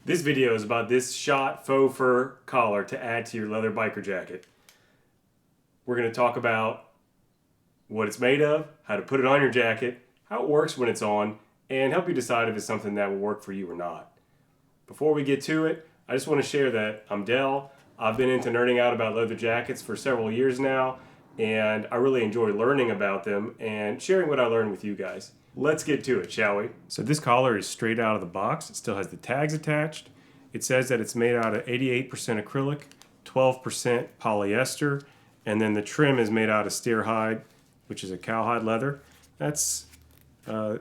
This video is about this Schott faux fur collar to add to your leather biker jacket. We're going to talk about what it's made of, how to put it on your jacket, how it works when it's on, and help you decide if it's something that will work for you or not. Before we get to it, I just want to share that I'm Dell. I've been into nerding out about leather jackets for several years now, and I really enjoy learning about them and sharing what I learned with you guys. Let's get to it, shall we? So this collar is straight out of the box. It still has the tags attached. It says that it's made out of 88% acrylic, 12% polyester, and then the trim is made out of steer hide, which is a cowhide leather. That's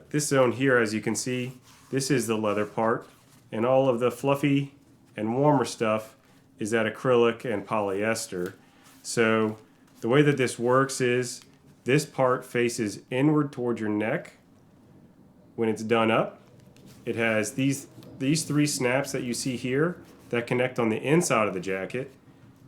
this zone here, as you can see, this is the leather part, and all of the fluffy and warmer stuff is that acrylic and polyester. So the way that this works is this part faces inward toward your neck. When it's done up, it has these three snaps that you see here that connect on the inside of the jacket.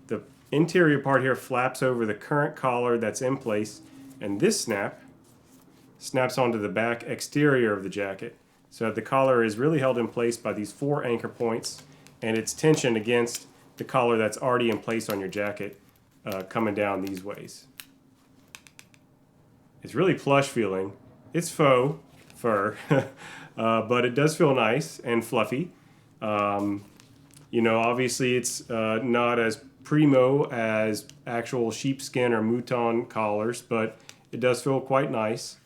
The interior part here flaps over the current collar that's in place, and this snaps onto the back exterior of the jacket. So the collar is really held in place by these 4 anchor points, and it's tensioned against the collar that's already in place on your jacket, coming down these ways. It's really plush feeling. It's faux fur, but it does feel nice and fluffy. Obviously it's not as primo as actual sheepskin or mouton collars, but it does feel quite nice.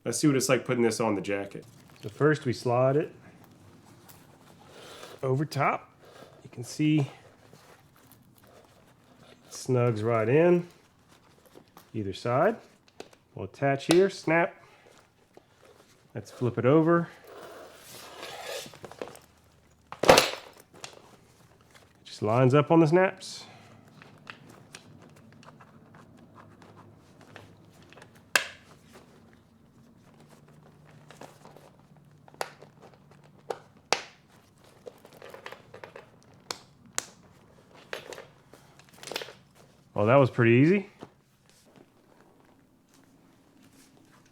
Let's see what it's like putting this on the jacket. So first we slide it over top. You can see it snugs right in either side. We'll attach here, snap. Let's flip it over. It just lines up on the snaps. Well, that was pretty easy.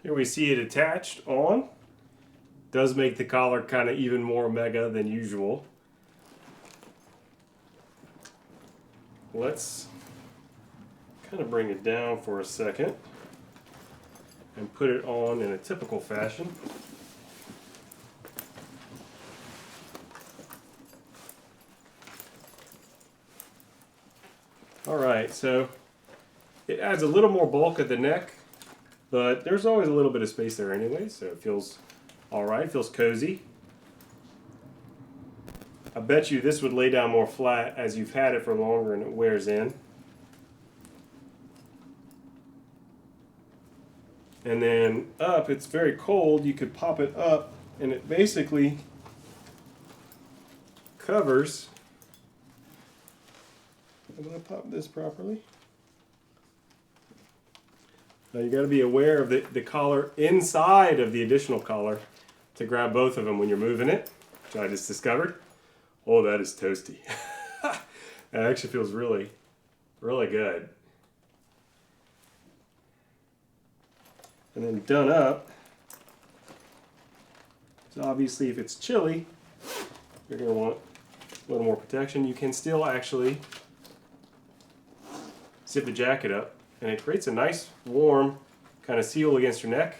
Here we see it attached on. Does make the collar kind of even more mega than usual. Let's kind of bring it down for a second and put it on in a typical fashion. Alright, so it adds a little more bulk at the neck, but there's always a little bit of space there anyway, so it feels alright, feels cozy. I bet you this would lay down more flat as you've had it for longer and it wears in. And then up, it's very cold, you could pop it up and it basically covers. I'm going to pop this properly. Now you got to be aware of the collar inside of the additional collar to grab both of them when you're moving it, which I just discovered. Oh, that is toasty. That actually feels really, really good. And then done up, so obviously if it's chilly, you're going to want a little more protection. You can still actually zip the jacket up, and it creates a nice warm kind of seal against your neck.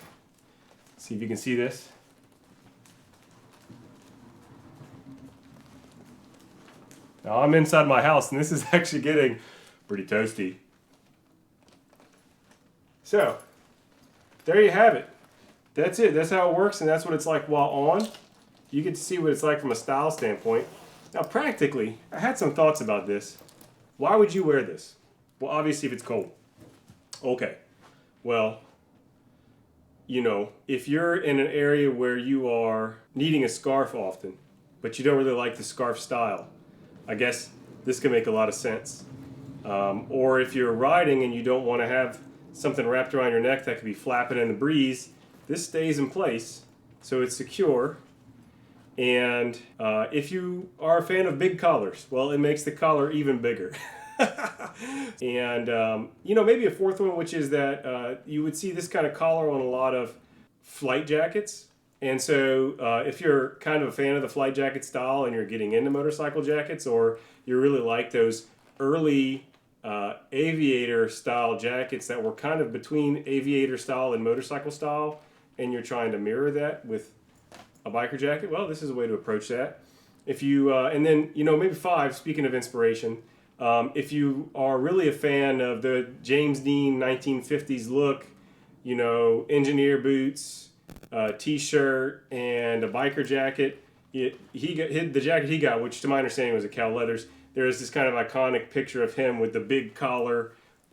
See if you can see this. Now I'm inside my house and this is actually getting pretty toasty. So there you have it. That's it. That's how it works, and that's what it's like while on. You get to see what it's like from a style standpoint. Now practically, I had some thoughts about this. Why would you wear this? Well, obviously if it's cold. Okay, well, if you're in an area where you are needing a scarf often, but you don't really like the scarf style, I guess this can make a lot of sense. Or if you're riding and you don't want to have something wrapped around your neck that could be flapping in the breeze, this stays in place, so it's secure. And if you are a fan of big collars, well, it makes the collar even bigger. And maybe a fourth one, which is that you would see this kind of collar on a lot of flight jackets. And so if you're kind of a fan of the flight jacket style and you're getting into motorcycle jackets, or you really like those early aviator style jackets that were kind of between aviator style and motorcycle style, and you're trying to mirror that with a biker jacket, well, this is a way to approach that. If you and then maybe 5. Speaking of inspiration, if you are really a fan of the James Dean 1950s look, engineer boots, t-shirt, and a biker jacket. The jacket he got, which to my understanding was a Cal Leathers. There is this kind of iconic picture of him with the big collar,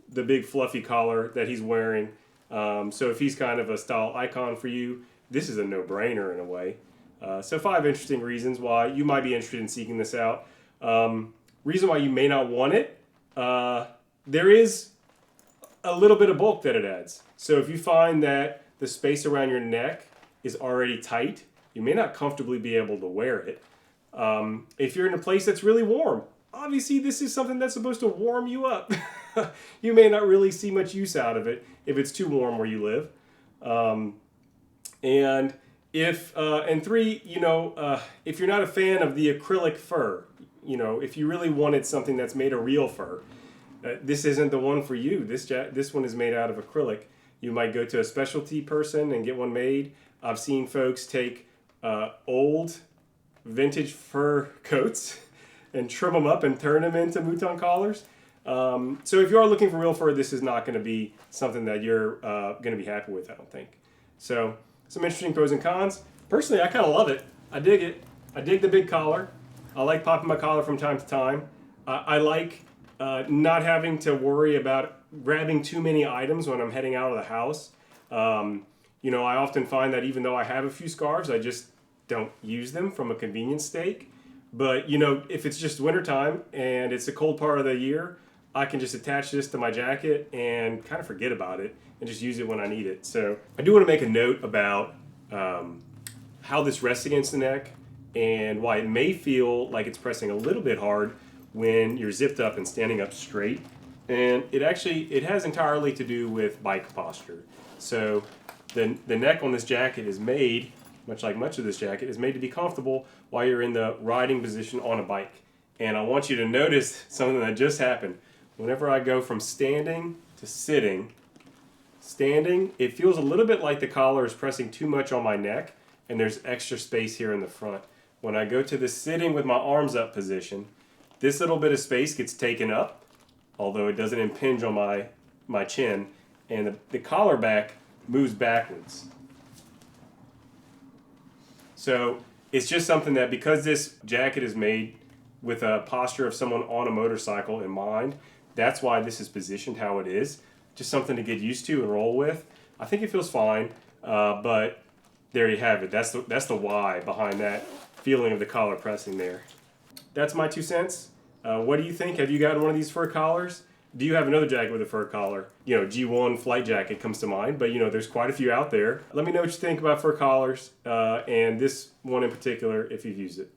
the big fluffy collar that he's wearing. So if he's kind of a style icon for you, this is a no-brainer in a way. So 5 interesting reasons why you might be interested in seeking this out. Reason why you may not want it, there is a little bit of bulk that it adds. So if you find that the space around your neck is already tight, you may not comfortably be able to wear it. If you're in a place that's really warm, obviously this is something that's supposed to warm you up. You may not really see much use out of it if it's too warm where you live. And 3, if you're not a fan of the acrylic fur, if you really wanted something that's made of real fur, this isn't the one for you. This one is made out of acrylic. You might go to a specialty person and get one made. I've seen folks take old vintage fur coats and trim them up and turn them into mouton collars. So if you are looking for real fur, this is not going to be something that you're going to be happy with, I don't think. So some interesting pros and cons. Personally, I kind of love it. I dig it. I dig the big collar. I like popping my collar from time to time. I like not having to worry about grabbing too many items when I'm heading out of the house. I often find that even though I have a few scarves, I just don't use them from a convenience sake. But, if it's just wintertime and it's a cold part of the year, I can just attach this to my jacket and kind of forget about it and just use it when I need it. So I do want to make a note about how this rests against the neck and why it may feel like it's pressing a little bit hard when you're zipped up and standing up straight. And it has entirely to do with bike posture. So the neck on this jacket is made, much like much of this jacket, is made to be comfortable while you're in the riding position on a bike. And I want you to notice something that just happened. Whenever I go from standing to sitting, it feels a little bit like the collar is pressing too much on my neck and there's extra space here in the front. When I go to the sitting with my arms up position, this little bit of space gets taken up, although it doesn't impinge on my chin, and the collar back moves backwards. So it's just something that, because this jacket is made with a posture of someone on a motorcycle in mind, that's why this is positioned how it is. Just something to get used to and roll with. I think it feels fine, but there you have it. That's the why behind that feeling of the collar pressing there. That's my 2 cents. What do you think? Have you gotten one of these fur collars? Do you have another jacket with a fur collar? G1 flight jacket comes to mind, but there's quite a few out there. Let me know what you think about fur collars, and this one in particular if you've used it.